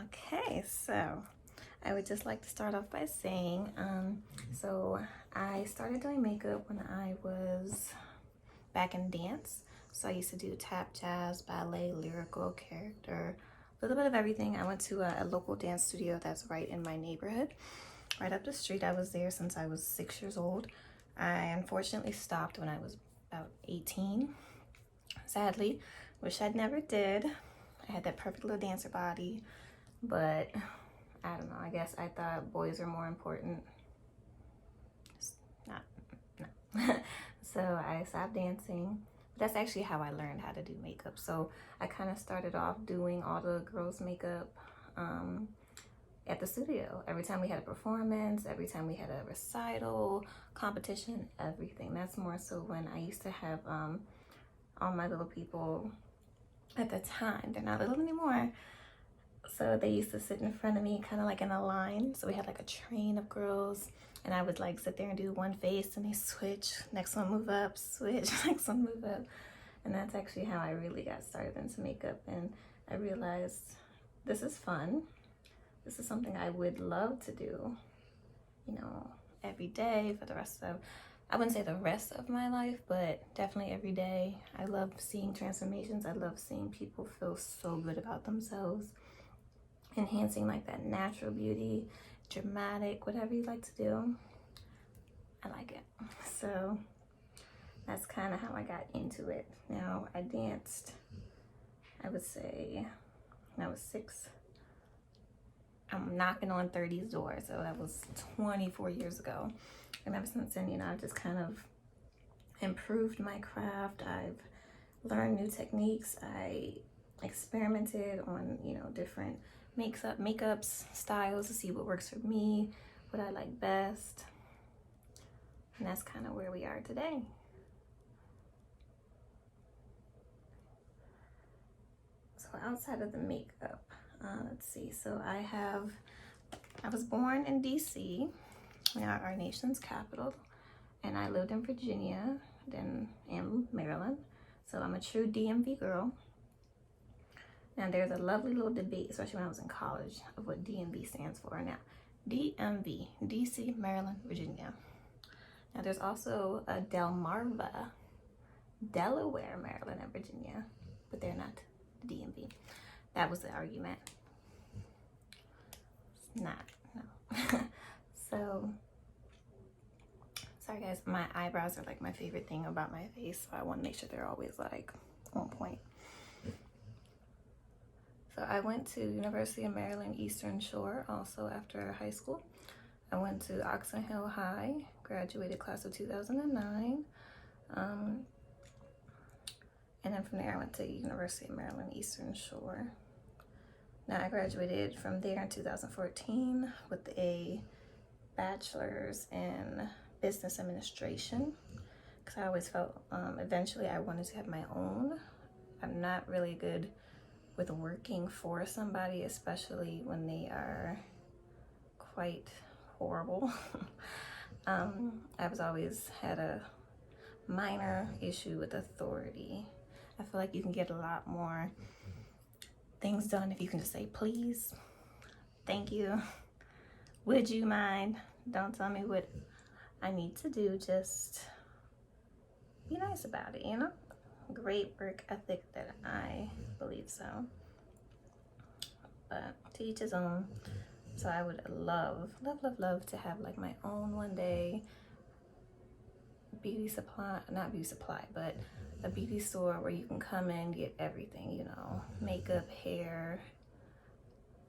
Okay, so I would just like to start off by saying, so I started doing makeup when I was back in dance. So I used to do tap, jazz, ballet, lyrical, character, a little bit of everything. I went to a local dance studio that's right in my neighborhood, right up the street. I was there since I was 6 years old. I unfortunately stopped when I was about 18. Sadly, wish I'd never did. I had that perfect little dancer body, but I don't know. I guess I thought boys are more important. Just not, no. So I stopped dancing. That's actually how I learned how to do makeup. So I kind of started off doing all the girls' makeup at the studio. Every time we had a performance, every time we had a recital, competition, everything. That's more so when I used to have all my little people at the time. They're not little anymore. So they used to sit in front of me kind of like in a line. So we had like a train of girls and I would like sit there and do one face and they switch. Next one move up, switch, next one move up. And that's actually how I really got started into makeup. And I realized this is fun. This is something I would love to do, you know, every day for the rest of, I wouldn't say the rest of my life, but definitely every day. I love seeing transformations. I love seeing people feel so good about themselves. Enhancing like that natural beauty, dramatic, whatever you like to do. I like it. So that's kind of how I got into it. Now I danced, I would say when I was 6. I'm knocking on 30's door, so that was 24 years ago. And ever since then, you know, I've just kind of improved my craft. I've learned new techniques. I experimented on, you know, different makeups, styles to see what works for me, what I like best. And that's kind of where we are today. So outside of the makeup, let's see. So I was born in DC, our nation's capital, and I lived in Virginia, then in Maryland. So I'm a true DMV girl. Now there's a lovely little debate, especially when I was in college, of what DMV stands for. Now, DMV, DC, Maryland, Virginia. Now there's also a Delmarva, Delaware, Maryland, and Virginia, but they're not the DMV. That was the argument. It's not, no. So, sorry guys, my eyebrows are like my favorite thing about my face, so I want to make sure they're always like on point. So I went to University of Maryland Eastern Shore also after high school. I went to Oxon Hill High, graduated class of 2009. And then from there I went to University of Maryland Eastern Shore. Now I graduated from there in 2014 with a bachelor's in business administration because I always felt eventually I wanted to have my own. I'm not really good with working for somebody, especially when they are quite horrible. I've always had a minor issue with authority. I feel like you can get a lot more things done if you can just say please, thank you, would you mind, don't tell me what I need to do, just be nice about it, you know? Great work ethic that I believe so, but to each his own. So I would love to have like my own one day beauty supply, not beauty supply, but a beauty store where you can come in, get everything, you know, makeup, hair,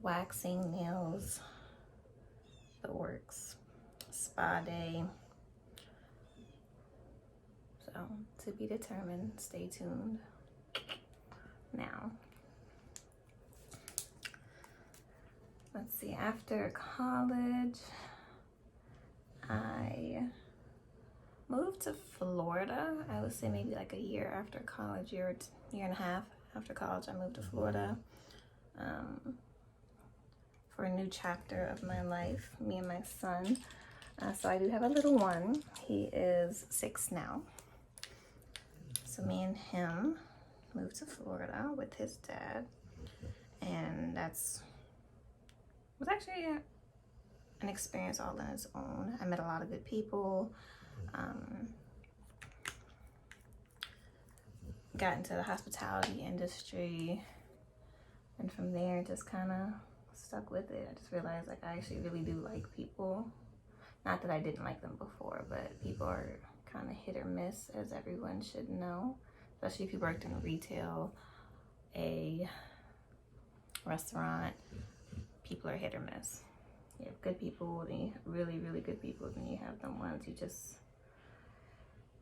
waxing, nails, the works, spa day. So to be determined, stay tuned. Now, let's see, after college, I moved to Florida. I would say maybe like a year after college, year and a half after college, I moved to Florida for a new chapter of my life, me and my son. So I do have a little one. He is 6 now. So me and him moved to Florida with his dad, and that's was actually an experience all on its own. I met a lot of good people. Got into the hospitality industry, and from there just kind of stuck with it. I just realized like I actually really do like people. Not that I didn't like them before, but people are kind of hit or miss, as everyone should know, especially if you worked in retail, a restaurant. People are hit or miss. You have good people, then you have really, really good people, then you have them ones you just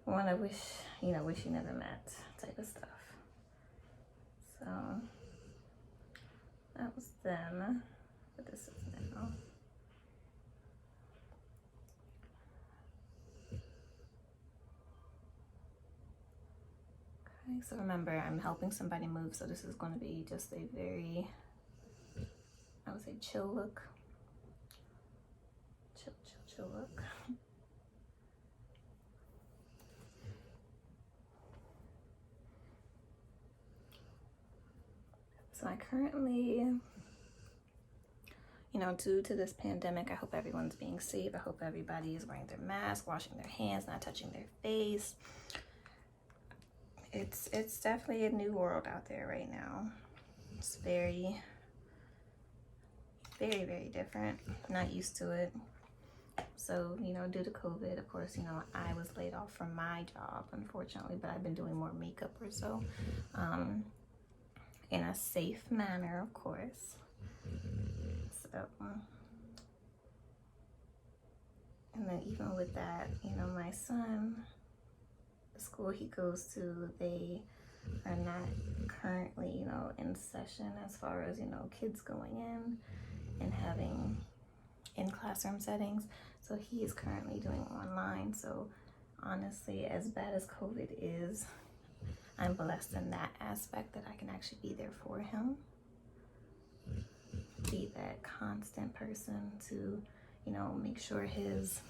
want to wish you never met, type of stuff. So that was then, but this is now. Okay, so remember, I'm helping somebody move, so this is going to be just a very, I would say, chill look. Chill look. So I currently, due to this pandemic, I hope everyone's being safe. I hope everybody is wearing their mask, washing their hands, not touching their face. It's definitely a new world out there right now. It's very, very, very different. Not used to it. So, due to COVID, of course, I was laid off from my job, unfortunately, but I've been doing more makeup or so. In a safe manner, of course. So, and then even with that, my son, the school he goes to, they are not currently, in session as far as, kids going in and having in classroom settings. So he is currently doing online. So honestly, as bad as COVID is, I'm blessed in that aspect that I can actually be there for him. Be that constant person to, make sure his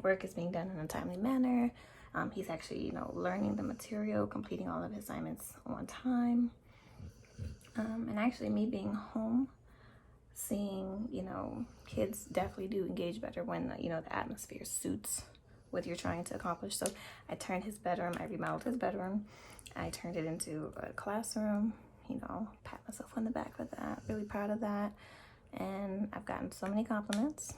work is being done in a timely manner. He's actually, learning the material, completing all of his assignments on time. And actually me being home, seeing, kids definitely do engage better when, the atmosphere suits what you're trying to accomplish. So I turned his bedroom, I remodeled his bedroom. I turned it into a classroom, pat myself on the back for that. Really proud of that. And I've gotten so many compliments.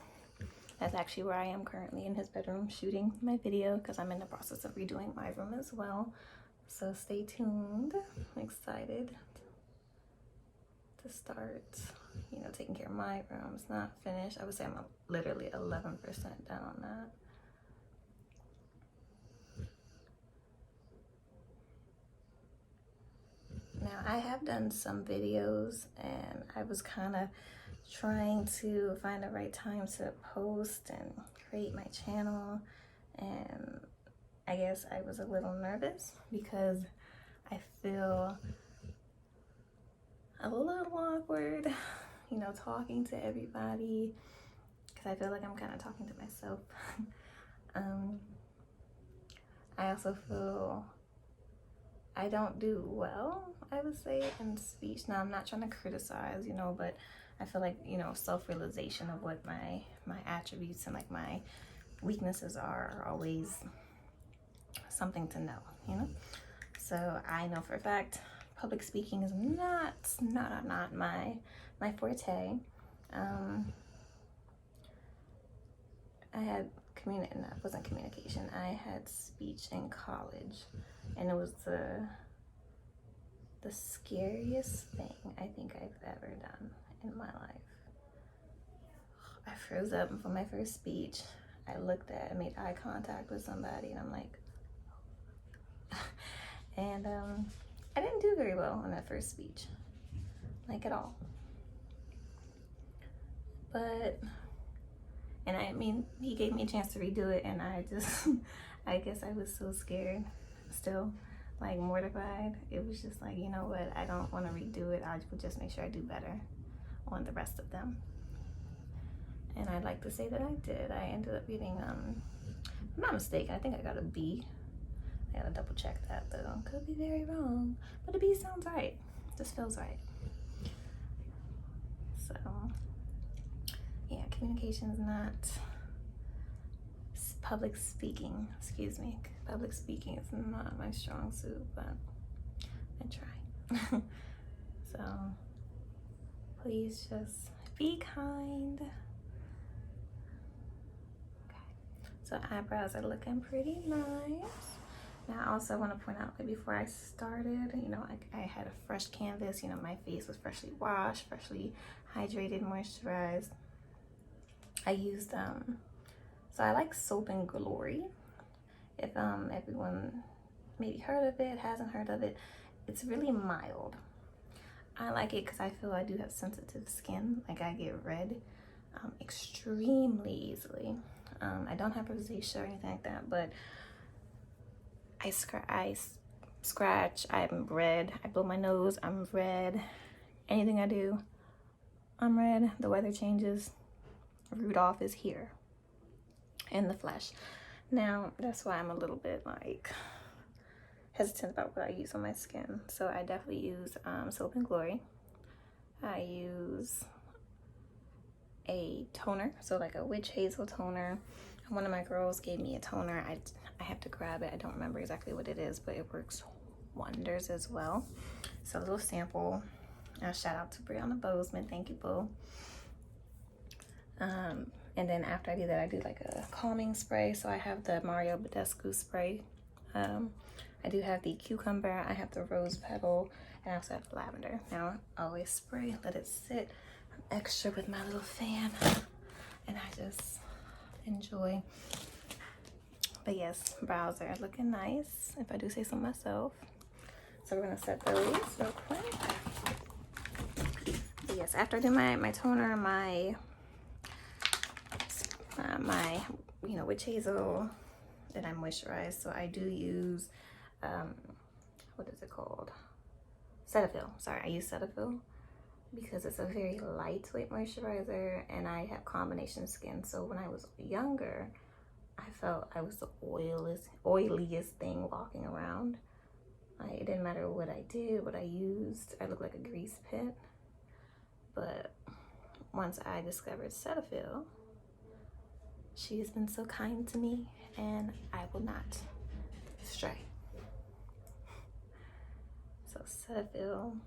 That's actually where I am currently, in his bedroom, shooting my video, because I'm in the process of redoing my room as well. So stay tuned. I'm excited to start, taking care of my room. It's not finished. I would say I'm literally 11% done on that. Now, I have done some videos, and I was kind of trying to find the right time to post and create my channel, and I guess I was a little nervous because I feel a little awkward, talking to everybody, because I feel like I'm kind of talking to myself. I also feel I don't do well, I would say, in speech. Now, I'm not trying to criticize, but I feel like, self-realization of what my attributes and like my weaknesses are always something to know, So I know for a fact public speaking is not my forte. I had it wasn't communication. I had speech in college, and it was the scariest thing I think I've ever done in my life. I froze up for my first speech. I made eye contact with somebody, and I'm like, and I didn't do very well on that first speech, like at all. But, and he gave me a chance to redo it, and I just, I guess I was so scared, still, like mortified. It was just like, you know what, I don't want to redo it. I will just make sure I do better on the rest of them. And I'd like to say that I did. I ended up getting, if I'm not mistaken, I think I got a B. I gotta double check that though. Could be very wrong, but a B sounds right. Just feels right. So communications, not public speaking. Excuse me. Public speaking is not my strong suit, but I try. So please just be kind. So eyebrows are looking pretty nice. Now I also want to point out that before I started, you know, I had a fresh canvas, you know, my face was freshly washed, freshly hydrated, moisturized. I used, so I like Soap and Glory. If everyone maybe heard of it, hasn't heard of it, it's really mild. I like it because I feel I do have sensitive skin. Like I get red extremely easily. I don't have rosacea or anything like that, but I scratch, I'm red. I blow my nose, I'm red. Anything I do, I'm red. The weather changes, Rudolph is here in the flesh. Now, that's why I'm a little bit like hesitant about what I use on my skin. So I definitely use Soap and Glory. I use a toner, so like a witch hazel toner. One of my girls gave me a toner. I have to grab it. I don't remember exactly what it is, but it works wonders as well. So a little sample. Shout out to Brianna Bozeman. Thank you, boo. And then after I do that, I do like a calming spray. So I have the Mario Badescu spray. I do have the cucumber. I have the rose petal, and I also have the lavender. Now I always spray, let it sit. I'm extra with my little fan, and I just enjoy. But yes, brows are looking nice, if I do say so myself. So we're gonna set those real quick. But yes, after I do my toner, my you know, witch hazel, then I moisturize. So I do use what is it called? Cetaphil. Sorry, I use Cetaphil because it's a very lightweight moisturizer, and I have combination skin. So when I was younger, I felt I was the oiliest thing walking around. It didn't matter what I did, what I used. I looked like a grease pit. But once I discovered Cetaphil, she has been so kind to me, and I will not stray. So Cetaphil,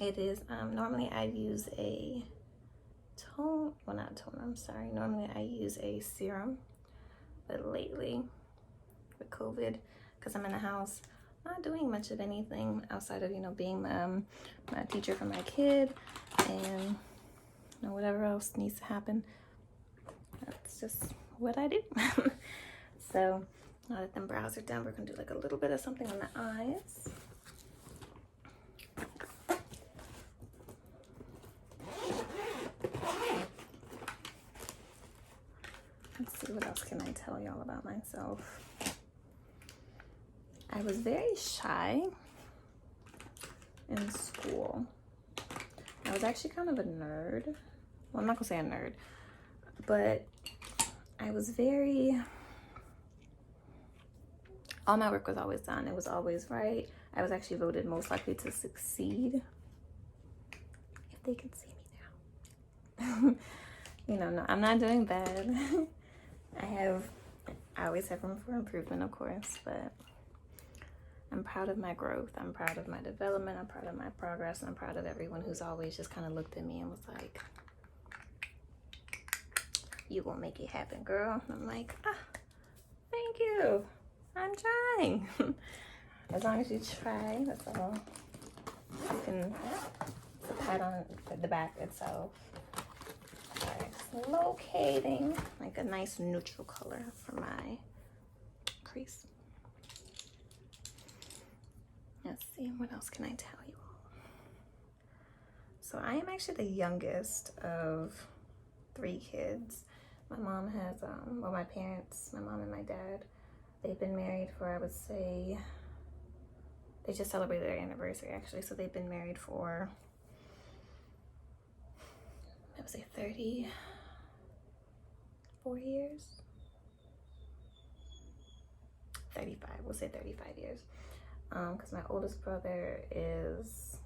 it is, normally I use a normally I use a serum, but lately with COVID, because I'm in the house, not doing much of anything outside of, you know, being my teacher for my kid, and you know, whatever else needs to happen. That's just what I do. So now that them brows are done, we're gonna do like a little bit of something on the eyes. Let's see, what else can I tell y'all about myself? I was very shy in school. I was actually kind of a nerd. Well, I'm not gonna say a nerd, but I was very, all my work was always done. It was always right. I was actually voted most likely to succeed. If they could see me now. You know, no, I'm not doing bad. I always have room for improvement, of course, but I'm proud of my growth. I'm proud of my development. I'm proud of my progress. I'm proud of everyone who's always just kind of looked at me and was like, you gonna make it happen, girl. And I'm like, thank you. I'm trying. As long as you try, that's all. You can pat on the back itself. Alright, locating like a nice neutral color for my crease. Let's see, what else can I tell you all? So I am actually the youngest of 3 kids. My mom has, well, my parents, my mom and my dad, they've been married for, I would say, they just celebrated their anniversary actually. So they've been married for, I would say 34 years. 35, we'll say 35 years. Because my oldest brother is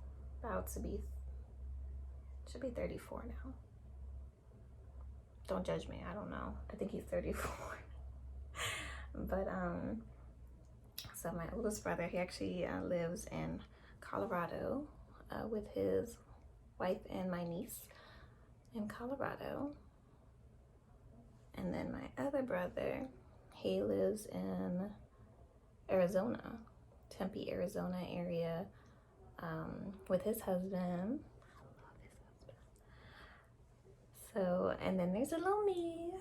about to be, should be 34 now. don't judge me, I don't know. I think he's 34. But so my oldest brother, he actually lives in Colorado with his wife and my niece in Colorado. And then my other brother, he lives in Arizona, Tempe, Arizona area, with his husband. So, and then there's a little me.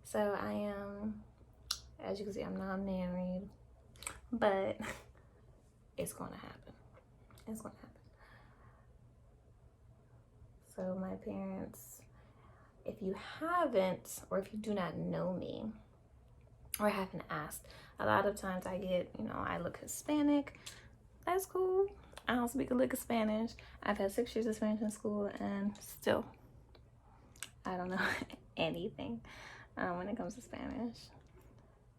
So I am, as you can see, I'm not married, but it's gonna happen. It's gonna happen. So my parents, if you haven't, or if you do not know me, or haven't asked, a lot of times I get, I look Hispanic. That's cool. I don't speak a lick of Spanish. I've had 6 years of Spanish in school, and still, I don't know anything when it comes to Spanish.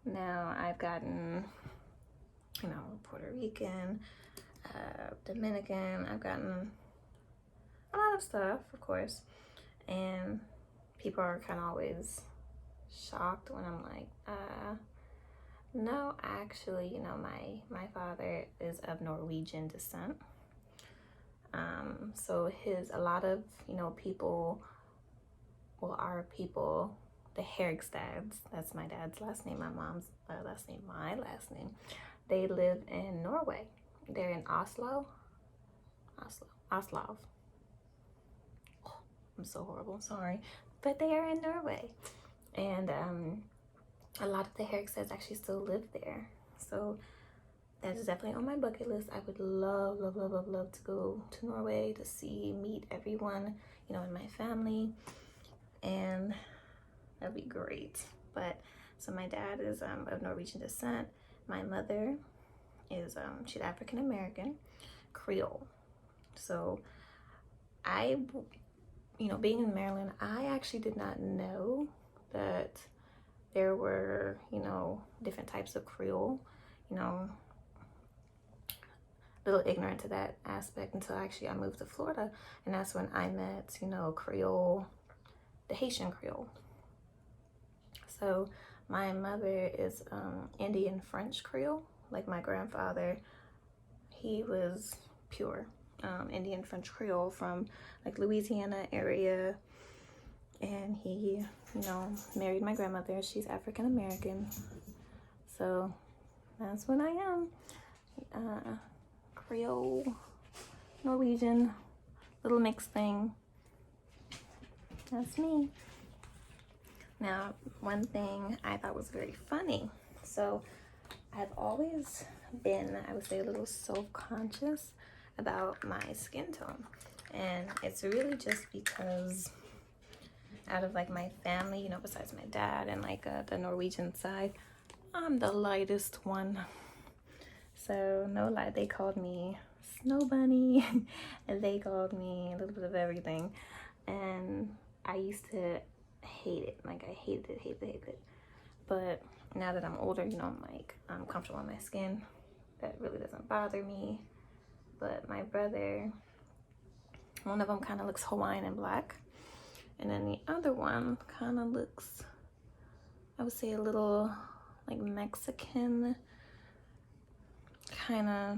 Now I've gotten, Puerto Rican, Dominican. I've gotten a lot of stuff, of course, and people are kind of always shocked when I'm like, no, actually, my father is of Norwegian descent. So a lot of, people, well, our people, the Herigstads, that's my dad's last name, my mom's last name, my last name, they live in Norway. They're in Oslo. Oh, I'm so horrible, sorry. But they are in Norway. And a lot of the Herigstads actually still live there. So that is definitely on my bucket list. I would love, love, love, love, love to go to Norway to meet everyone, in my family. And that'd be great. But so my dad is of Norwegian descent. My mother is she's African American, Creole. So being in Maryland, I actually did not know that there were, different types of Creole, a little ignorant to that aspect until actually I moved to Florida. And that's when I met, Creole, the Haitian Creole. So my mother is Indian French Creole. Like my grandfather, he was pure Indian French Creole from like Louisiana area. And he, married my grandmother. She's African American. So that's what I am. Creole, Norwegian, little mixed thing. That's me. Now, one thing I thought was very funny. So I've always been, I would say, a little self-conscious about my skin tone. And it's really just because out of like my family, besides my dad and like the Norwegian side, I'm the lightest one. So no lie, they called me Snow Bunny and they called me a little bit of everything. And I used to hate it. Like I hated it. But now that I'm older, I'm comfortable in my skin. That really doesn't bother me. But my brother, one of them kind of looks Hawaiian and black. And then the other one kind of looks, I would say, a little like Mexican, kind of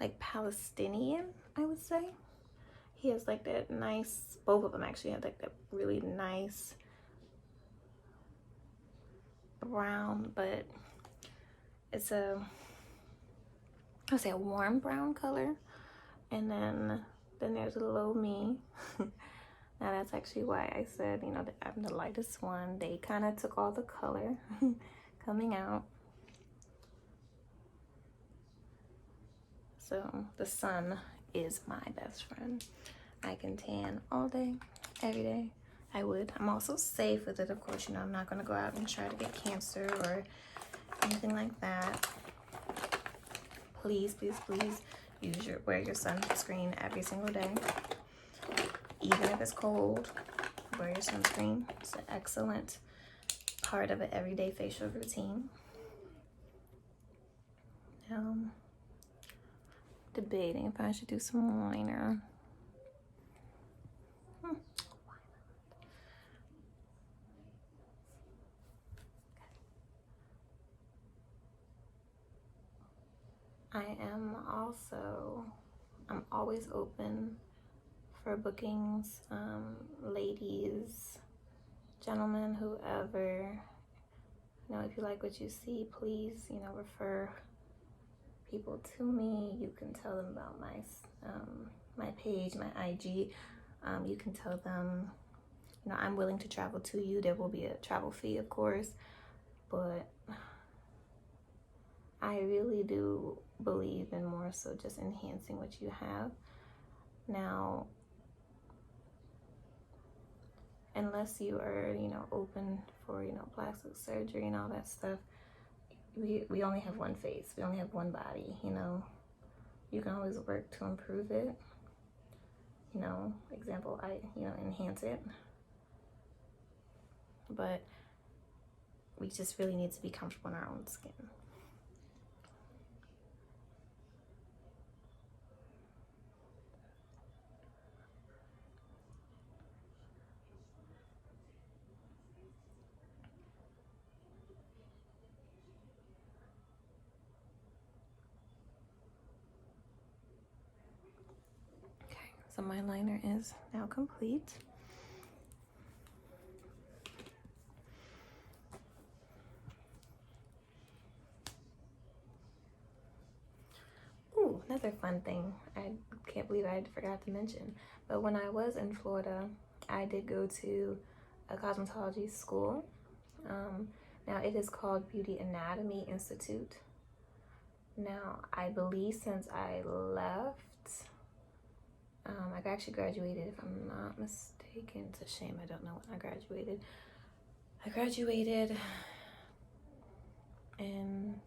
like Palestinian, I would say. He has like that nice, both of them actually have like that really nice brown, but it's I would say a warm brown color. And then there's a little me. Now that's actually why I said, that I'm the lightest one. They kind of took all the color coming out. So the sun is my best friend. I can tan all day, every day. I would. I'm also safe with it, of course. I'm not going to go out and try to get cancer or anything like that. Please, please, please wear your sunscreen every single day. Even if it's cold, wear your sunscreen. It's an excellent part of an everyday facial routine. Debating if I should do some liner. I'm always open for bookings, ladies, gentlemen, whoever. You know, if you like what you see, please, you know, refer people to me. You can tell them about my page, my IG. You can tell them, you know, I'm willing to travel to you. There will be a travel fee, of course, but I really do believe in more so just enhancing what you have. Now, unless you are, you know, open for, you know, plastic surgery and all that stuff, we only have one face. We only have one body, you know. You can always work to improve it. You know, example, you know, enhance it. But we just really need to be comfortable in our own skin. Okay, so my liner is now complete. Ooh, another fun thing I can't believe I forgot to mention, but when I was in Florida, I did go to a cosmetology school. Now it is called Beauty Anatomy Institute. Now I believe since I left, I actually graduated, if I'm not mistaken. It's a shame I don't know when I graduated. I graduated in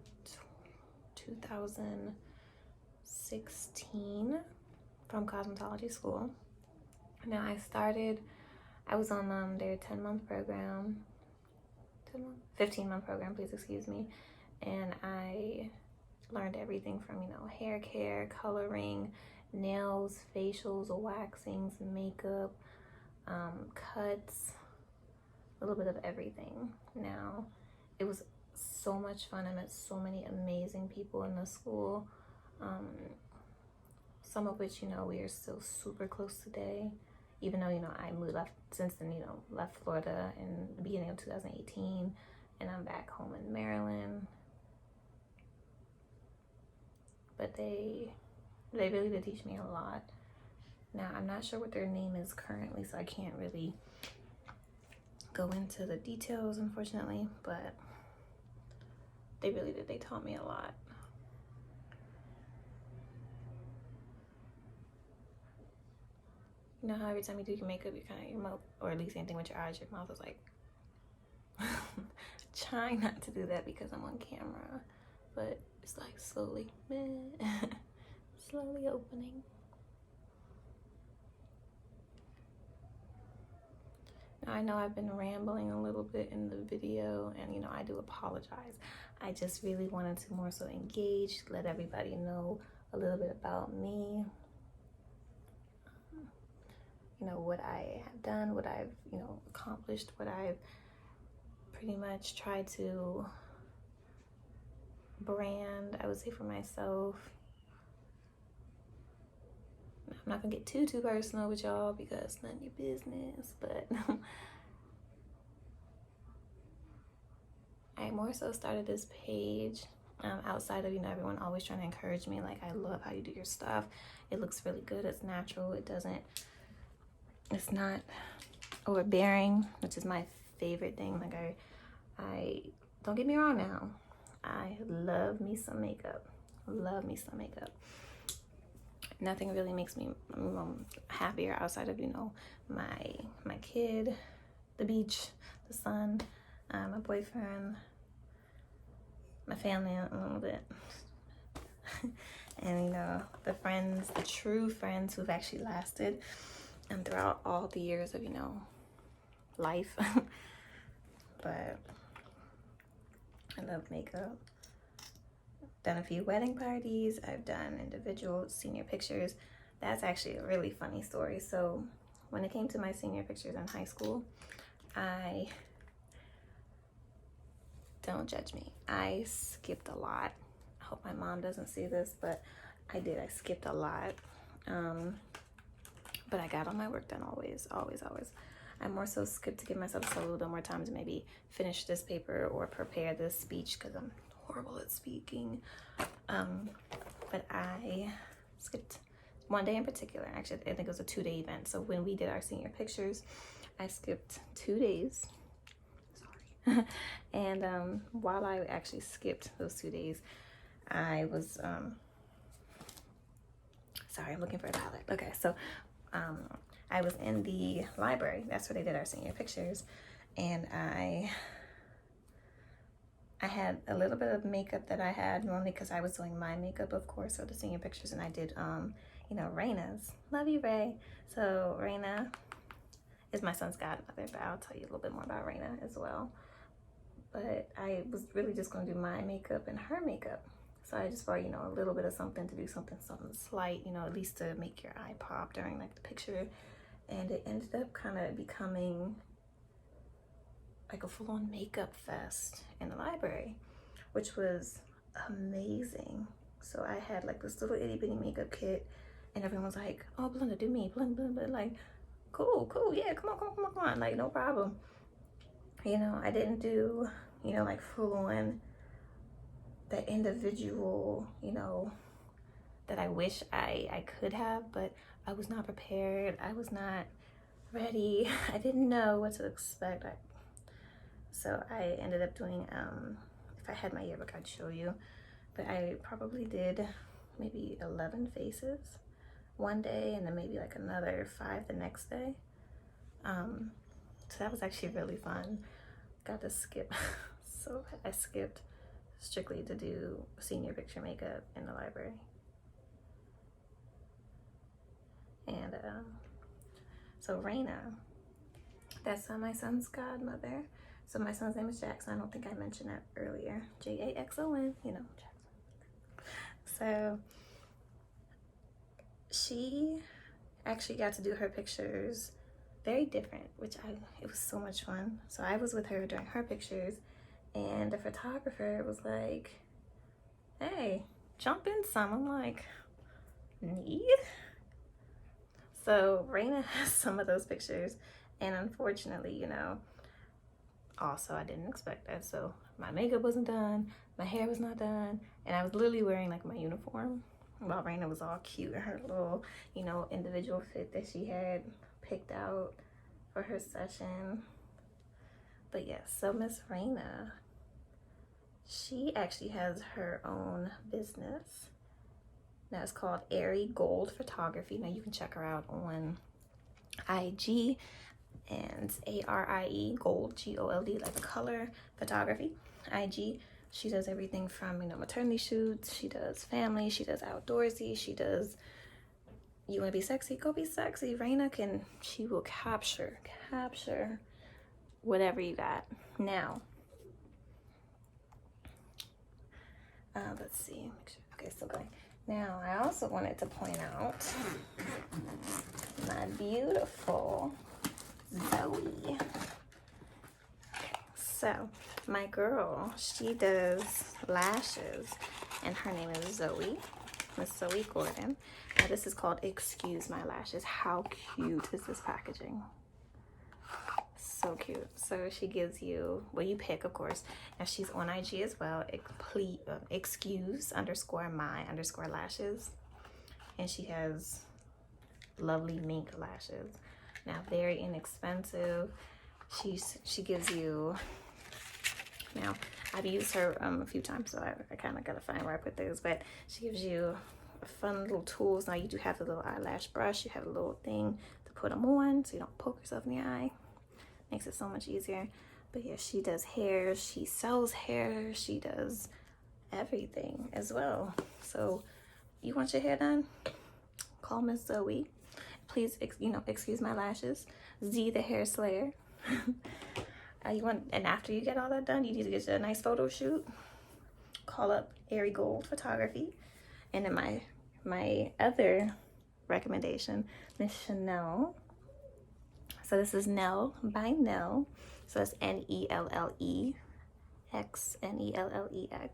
2016 from cosmetology school. Now I was on their 10-month program, 15-month program, please excuse me, and I learned everything from, you know, hair care, coloring, nails, facials, waxings, makeup, cuts, a little bit of everything. Now, it was so much fun. I met so many amazing people in the school, some of which, you know, we are still super close today, even though, you know, left Florida in the beginning of 2018, and I'm back home in Maryland. But they really did teach me a lot. Now, I'm not sure what their name is currently, so I can't really go into the details, unfortunately, but they really did. They taught me a lot. You know how every time you do your makeup, your mouth, or at least anything with your eyes, your mouth is like, trying not to do that because I'm on camera, but it's like slowly, slowly opening. Now, I know I've been rambling a little bit in the video, and, you know, I do apologize. I just really wanted to more so engage, let everybody know a little bit about me. You know, what I have done, what I've, you know, accomplished, what I've pretty much tried to brand, I would say, for myself. I'm not gonna get too personal with y'all because it's none of your business, but I more so started this page outside of, you know, everyone always trying to encourage me, like, I love how you do your stuff. It looks really good. It's natural. It's not overbearing, which is my favorite thing. Like, I don't get me wrong now. I love me some makeup. Nothing really makes me happier outside of, you know, my kid, the beach, the sun, my boyfriend, my family a little bit. And, you know, the true friends who've actually lasted throughout all the years of, you know, life. But I love makeup. Done a few wedding parties. I've done individual senior pictures. That's actually a really funny story. So when it came to my senior pictures in high school, don't judge me, I skipped a lot. hope my mom doesn't see this, but I skipped a lot. But I got all my work done always. I more so skipped to give myself a little bit more time to maybe finish this paper or prepare this speech because I'm horrible at speaking. But I skipped one day in particular. Actually, I think it was a 2-day event. So when we did our senior pictures, I skipped 2 days. Sorry. And while I actually skipped those 2 days, I was sorry, I'm looking for a palette. Okay, so I was in the library. That's where they did our senior pictures, and I had a little bit of makeup that I had normally because I was doing my makeup, of course, for the senior pictures, and I did you know, Rayna's. Love you, Ray. So Rayna is my son's godmother, but I'll tell you a little bit more about Rayna as well. But I was really just going to do my makeup and her makeup. So I just brought, you know, a little bit of something to do something slight, you know, at least to make your eye pop during like the picture. And it ended up kind of becoming like a full-on makeup fest in the library, which was amazing. So I had like this little itty bitty makeup kit, and everyone was like, "Oh, Belinda, do me, Belinda, like, cool, yeah, come on, like, no problem." You know, I didn't do, you know, like full-on the individual, you know, that I wish I could have, but I was not prepared. I was not ready. I didn't know what to expect. So I ended up doing, if I had my yearbook, I'd show you, but I probably did maybe 11 faces one day and then maybe like another 5 the next day. So that was actually really fun. Got to skip. So I skipped strictly to do senior picture makeup in the library. And so Rayna, that's my son's godmother. So my son's name is Jackson. I don't think I mentioned that earlier. Jaxon, you know, Jackson. So she actually got to do her pictures very different, which it was so much fun. So I was with her during her pictures, and the photographer was like, "Hey, jump in some." I'm like, "Need?" So Rayna has some of those pictures, and unfortunately, you know, also I didn't expect that. So my makeup wasn't done, my hair was not done, and I was literally wearing like my uniform while Rayna was all cute in her little, you know, individual fit that she had picked out for her session. But yes, so Miss Rayna, she actually has her own business. Now it's called Airy Gold Photography. Now you can check her out on IG, and ARIE Gold, GOLD, like color photography. IG. She does everything from, you know, maternity shoots. She does family. She does outdoorsy. She does, you want to be sexy? Go be sexy. Rayna she will capture whatever you got. Now, let's see. Okay, still going. Now, I also wanted to point out my beautiful Zoey. So, my girl, she does lashes, and her name is Zoey, Miss Zoey Gordon. Now, this is called Excuse My Lashes. How cute is this packaging? So cute. So she gives you, well, you pick, of course. Now she's on IG as well. Excuse_my_lashes, and she has lovely mink lashes. Now very inexpensive. She gives you. Now I've used her a few times, so I kind of gotta find where I put those. But she gives you fun little tools. Now you do have the little eyelash brush. You have a little thing to put them on, so you don't poke yourself in the eye. Makes it so much easier. But yeah, she does hair, she sells hair, she does everything as well. So you want your hair done? Call Miss Zoey. Please, excuse my lashes. Z the hair slayer. And after you get all that done, you need to get you a nice photo shoot. Call up Airy Gold Photography. And then my other recommendation, Miss Shanelle. So this is Nell by Nell. So that's Nelle. Shanellex.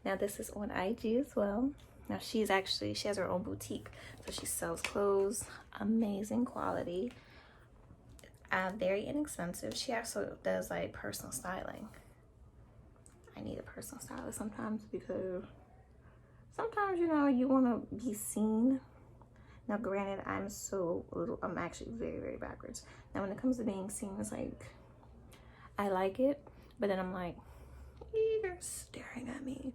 Now this is on IG as well. Now she has her own boutique, so she sells clothes, amazing quality, very inexpensive. She also does like personal styling. I need a personal stylist sometimes because sometimes, you know, you want to be seen. Now granted, I'm actually very, very backwards. Now when it comes to being seen, it's like, I like it, but then I'm like, you're staring at me.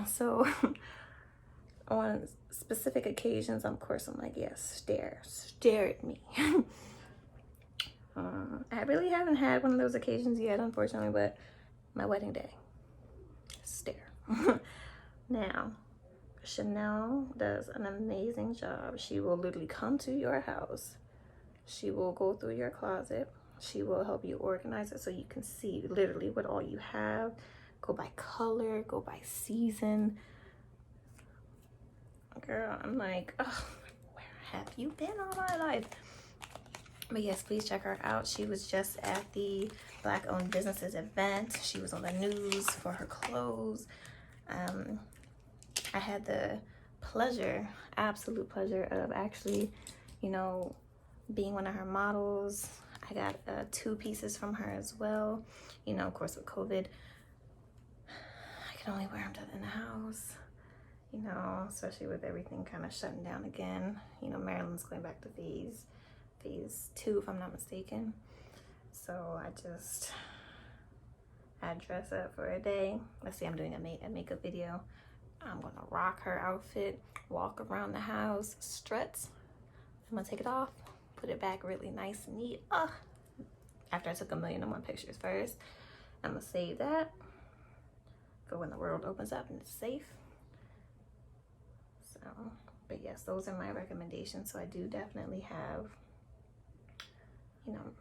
So on specific occasions, of course, I'm like, yes, stare at me. I really haven't had one of those occasions yet, unfortunately, but my wedding day, stare. Now, Shanelle does an amazing job. She will literally come to your house. She will go through your closet. She will help you organize it so you can see literally what all you have. Go by color, go by season. Girl, I'm like, oh, where have you been all my life? But yes, please check her out. She was just at the Black Owned Businesses event. She was on the news for her clothes. I had the pleasure, absolute pleasure of actually, you know, being one of her models. I got 2 pieces from her as well. You know, of course, with COVID, I can only wear them in the house. You know, especially with everything kind of shutting down again. You know, Maryland's going back to phase 2, if I'm not mistaken. So I dress up for a day. Let's see, I'm doing a makeup video. I'm gonna rock her outfit, walk around the house, strut. I'm gonna take it off, put it back really nice and neat. After I took 1,000,001 pictures first. I'm gonna save that for when the world opens up and it's safe. So, but yes, those are my recommendations. So I do definitely have, you know,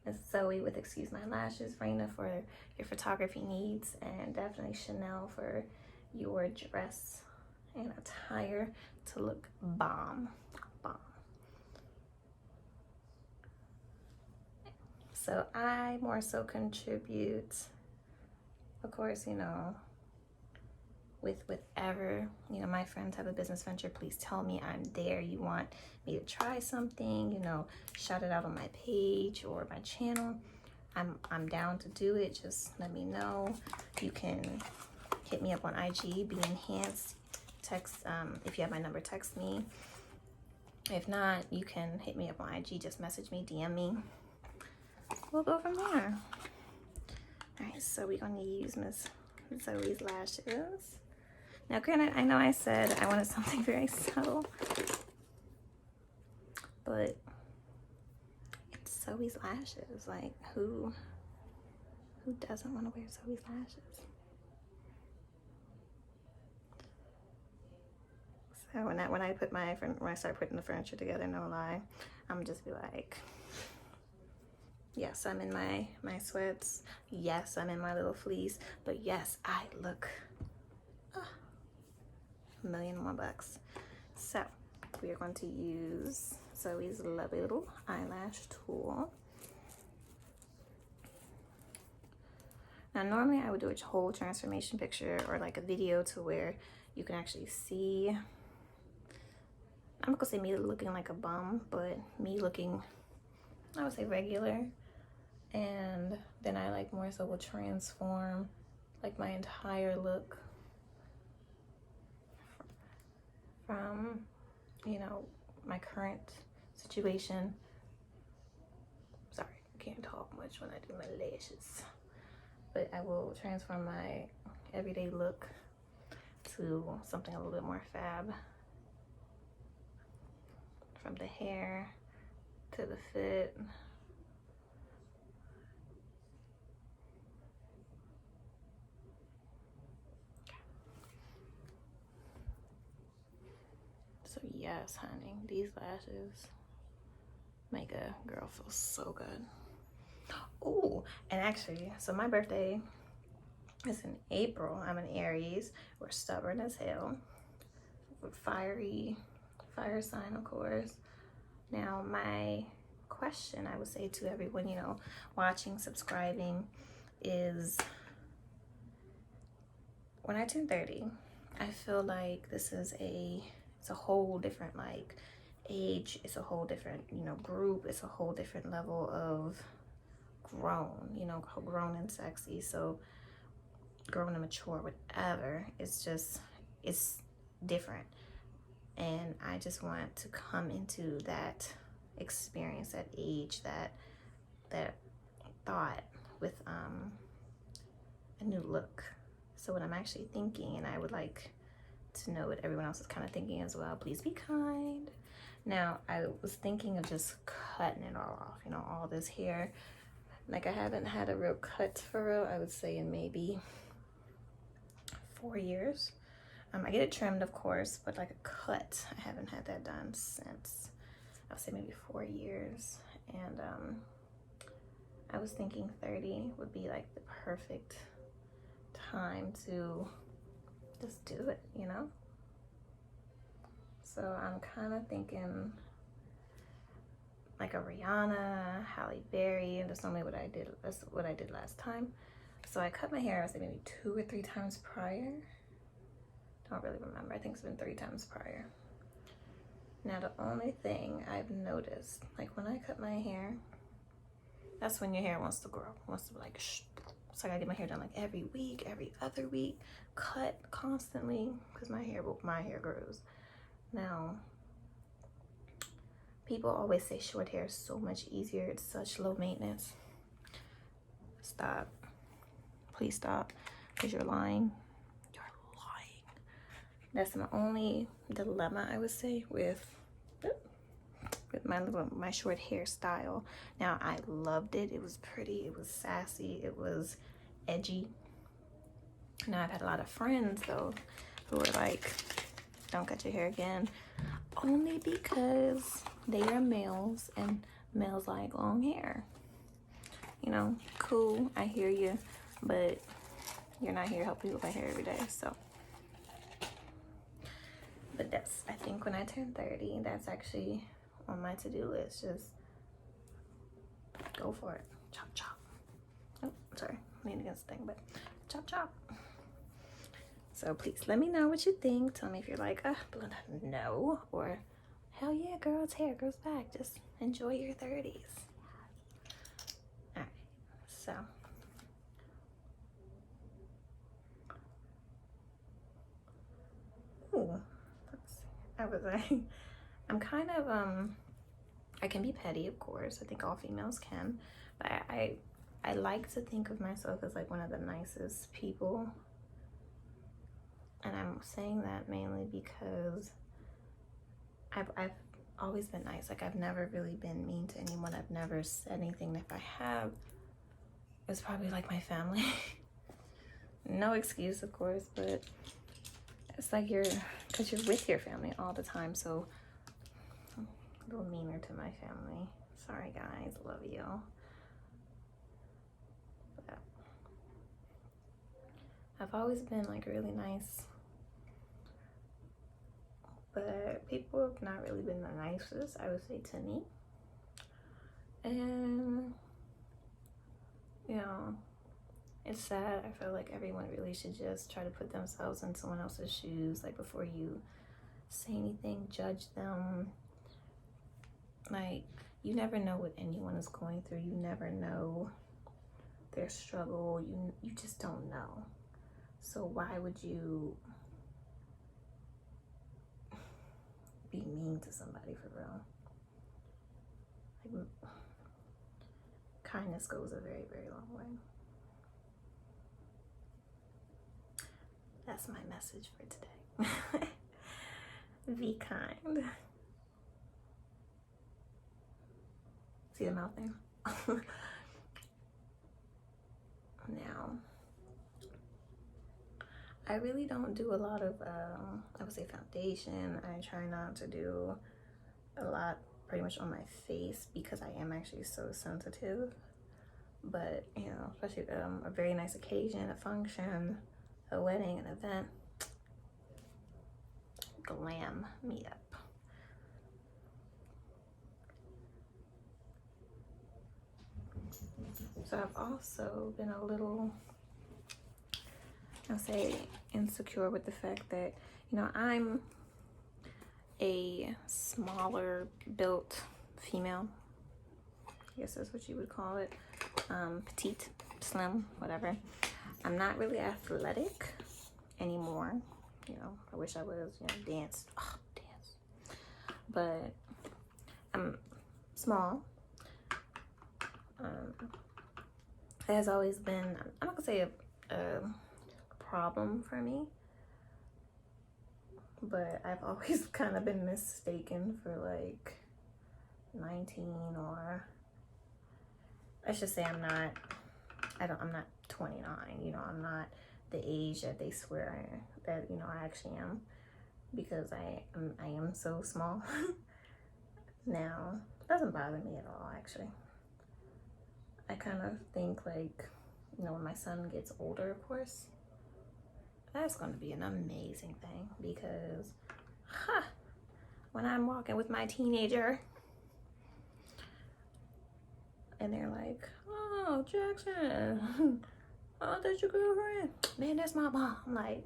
Miss Zoey with Excuse My Lashes, Rayna for your photography needs, and definitely Shanelle for your dress and attire to look bomb. So I more so contribute, of course, you know, with whatever, you know, my friends have a business venture, please tell me. I'm there. You want me to try something, you know, shout it out on my page or my channel, I'm down to do it. Just let me know. You can hit me up on IG, Be Enhanced. Text, if you have my number, text me. If not, you can hit me up on IG, just message me, DM me. We'll go from there. All right, so we're gonna use Miss Zoey's lashes. Now, granted, I know I said I wanted something very subtle, but it's Zoey's lashes. Like, who doesn't want to wear Zoey's lashes? So when I start putting the furniture together, no lie, I'm just be like, yes, I'm in my sweats. Yes, I'm in my little fleece. But yes, I look $1,000,001. So we are going to use Zoey's lovely little eyelash tool. Now, normally I would do a whole transformation picture or like a video to where you can actually see. I'm not gonna say me looking like a bum, but me looking, I would say, regular. And then I like more so will transform like my entire look from, you know, my current situation. Sorry, I can't talk much when I do my lashes. But I will transform my everyday look to something a little bit more fab. From the hair to the fit. So yes, honey, these lashes make a girl feel so good. Oh, and actually, so my birthday is in April. I'm an Aries. We're stubborn as hell. We're fire sign, of course. Now, my question I would say to everyone, you know, watching, subscribing, is when I turn 30, I feel like this is it's a whole different like age. It's a whole different, you know, group. It's a whole different level of grown, you know, grown and sexy. So grown and mature, whatever. It's different. And I just want to come into that experience, that age, that thought with a new look. So what I'm actually thinking, and I would like to know what everyone else is kind of thinking as well, please be kind. Now, I was thinking of just cutting it all off, you know, all this hair. Like, I haven't had a real cut for real, I would say, in maybe 4 years. I get it trimmed, of course, but like a cut, I haven't had that done since, I would say maybe 4 years. And I was thinking 30 would be like the perfect time to just do it, you know? So I'm kind of thinking like a Rihanna, Halle Berry, and that's normally what I did. That's what I did last time. So I cut my hair, I would say maybe 2 or 3 times prior. Don't really remember. I think it's been 3 times prior. Now the only thing I've noticed, like when I cut my hair, that's when your hair wants to grow. Wants to like, so I gotta get my hair done like every week, every other week, cut constantly, because my hair grows. Now, people always say short hair is so much easier. It's such low maintenance. Stop. Please stop, because you're lying. You're lying. That's my only dilemma, I would say, with my short hairstyle. Now, I loved it. It was pretty. It was sassy. It was edgy. Now, I've had a lot of friends, though, who are like, don't cut your hair again. Only because they are males, and males like long hair. You know, cool, I hear you, but you're not here helping me with my hair every day, so. But that's, I think when I turn 30, that's actually on my to-do list. Just go for it. Chop, chop. Oh, sorry, leaning against the thing, but chop, chop. So please let me know what you think. Tell me if you're like, no, or hell yeah, girl, it's hair, grows back. Just enjoy your 30s. All right, so. Ooh, let's see. I'm kind of, I can be petty, of course. I think all females can, but I like to think of myself as like one of the nicest people. And I'm saying that mainly because I've always been nice. Like, I've never really been mean to anyone. I've never said anything. If I have, it's probably like my family. No excuse, of course, but it's like because you're with your family all the time. So I'm a little meaner to my family. Sorry, guys. Love you. But I've always been like really nice. But people have not really been the nicest, I would say, to me. And, you know, it's sad. I feel like everyone really should just try to put themselves in someone else's shoes. Like, before you say anything, judge them. Like, you never know what anyone is going through. You never know their struggle. You just don't know. So why would you be mean to somebody, for real? Like, kindness goes a very, very long way. That's my message for today. Be kind. See the mouth there? Now, I really don't do a lot of, I would say, foundation. I try not to do a lot pretty much on my face because I am actually so sensitive. But, you know, especially a very nice occasion, a function, a wedding, an event, glam me up. So I've also been a little, I'll say, insecure with the fact that, you know, I'm a smaller built female. I guess that's what you would call it. Petite, slim, whatever. I'm not really athletic anymore. You know, I wish I was, you know, dance. Oh, dance. But I'm small. It has always been, I'm not gonna say a problem for me, but I've always kind of been mistaken for like 19, or let's just say I'm not 29, you know, I'm not the age that they swear that, you know, I actually am, because I am so small. Now, it doesn't bother me at all, actually. I kind of think, like, you know, when my son gets older, of course, that's going to be an amazing thing, because when I'm walking with my teenager and they're like, oh, Jackson, oh, that's your girlfriend? Man, that's my mom. I'm like,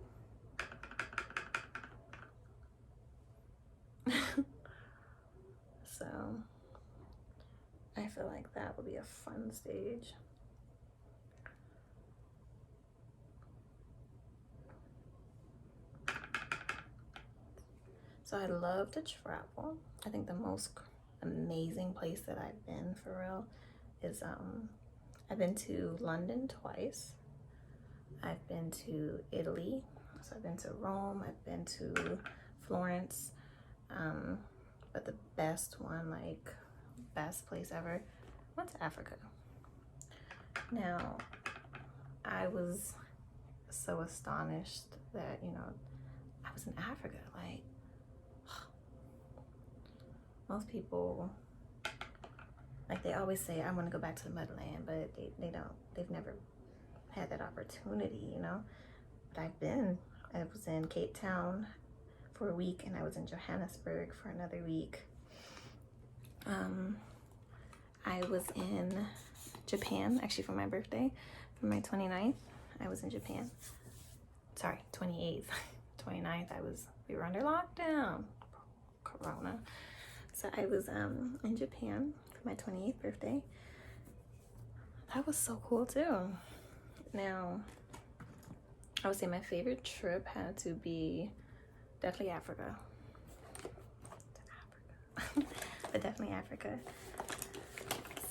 so I feel like that would be a fun stage. So I love to travel. I think the most amazing place that I've been, for real, is I've been to London twice. I've been to Italy. So I've been to Rome. I've been to Florence. But the best one, like best place ever, went to Africa. Now, I was so astonished that, you know, I was in Africa. Like, most people, like, they always say, I want to go back to the motherland, but they've never had that opportunity, you know. But I was in Cape Town for a week, and I was in Johannesburg for another week. I was in Japan, actually, for my birthday, for my 29th. I was in Japan. Sorry, 28th. 29th, we were under lockdown, Corona. So I was in Japan for my 28th birthday. That was so cool too. Now, I would say my favorite trip had to be definitely Africa. But definitely Africa.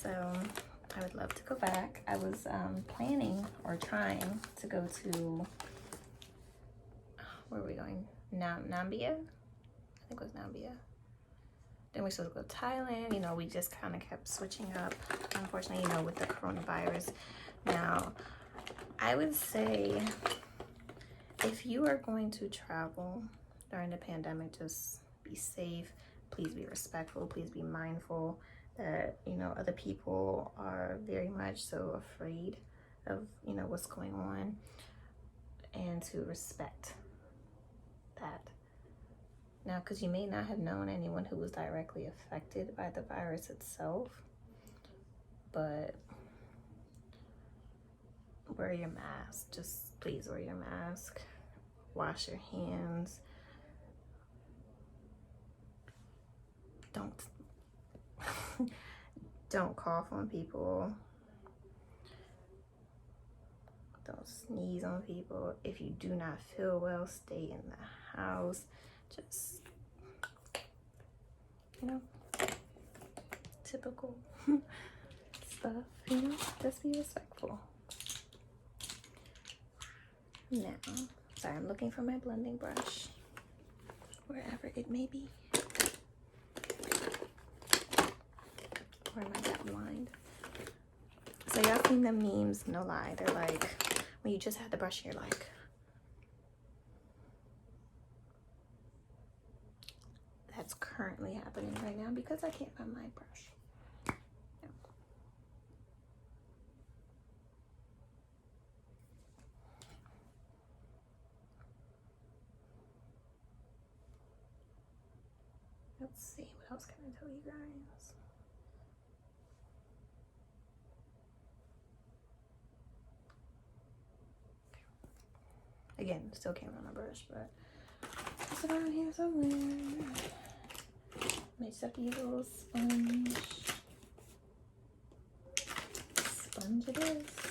So I would love to go back. I was planning or trying to go to, where were we going? Nambia? I think it was Nambia. Then we were supposed to go to Thailand. You know, we just kind of kept switching up, unfortunately, you know, with the coronavirus. Now, I would say if you are going to travel during the pandemic, just be safe. Please be respectful. Please be mindful that, you know, other people are very much so afraid of, you know, what's going on, and to respect that. Now, because you may not have known anyone who was directly affected by the virus itself, but wear your mask. Just please wear your mask. Wash your hands. Don't cough on people. Don't sneeze on people. If you do not feel well, stay in the house. Just, you know, typical stuff, you know, just be respectful. Now, sorry, I'm looking for my blending brush, wherever it may be. Where am I got blind? So y'all seen them memes, no lie. They're like, when you just have the brush, you're like, that's currently happening right now because I can't find my brush. Yeah. Let's see, what else can I tell you guys? Again, still came on a brush, but it's around here somewhere. Mix up these little sponge. Sponge it is.